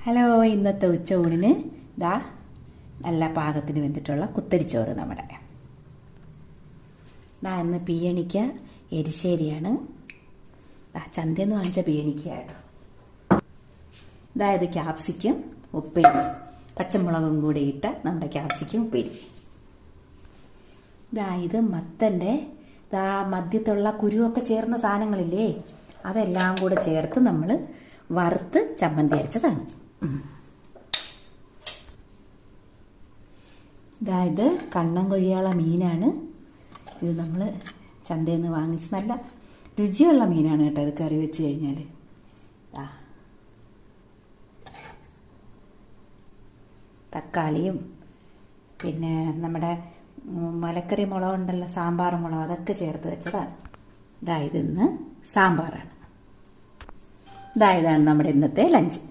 Hello, ഇന്നത്തെ ഉച്ചയൂണിന് ദാ നല്ല പാകത്തിന് വെന്തിട്ടുള്ള കുത്തരിച്ചോറ് നമ്മുടെ. ദാ ഇന്ന് പീയണിക്ക എരിശ്ശേരിയാണ്. ചന്തയെന്ന് വാങ്ങിച്ച പീയണിക്കയാട്ടോ. ദാ ഇത് ക്യാപ്സിക്കം ഉപ്പേരി, പച്ചമുളകും കൂടി ഇട്ട നമ്മുടെ ക്യാപ്സിക്കം ഉപ്പേരി. ദാ ഇത് മത്തൻ്റെ ദാ മധ്യത്തുള്ള കുരുവൊക്കെ ചേർന്ന സാധനങ്ങളില്ലേ, അതെല്ലാം കൂടെ ചേർത്ത് നമ്മൾ വറുത്ത് ചമ്മന്തി അരച്ചതാണ്. ഇതാ ഇത് കണ്ണൻ കൊഴിയാള മീനാണ്. ഇത് നമ്മൾ ചന്തയിൽ നിന്ന് വാങ്ങിച്ച് നല്ല രുചിയുള്ള മീനാണ് കേട്ടോ. ഇത് കറി വെച്ച് കഴിഞ്ഞാൽ തക്കാളിയും പിന്നെ നമ്മുടെ മലക്കറി മുളകുണ്ടല്ലോ, സാമ്പാർ മുളക്, അതൊക്കെ ചേർത്ത് വെച്ചതാണ്. ഇതാ ഇതിന്ന് സാമ്പാറാണ്. ഇതാണ് നമ്മുടെ ഇന്നത്തെ ലഞ്ച്.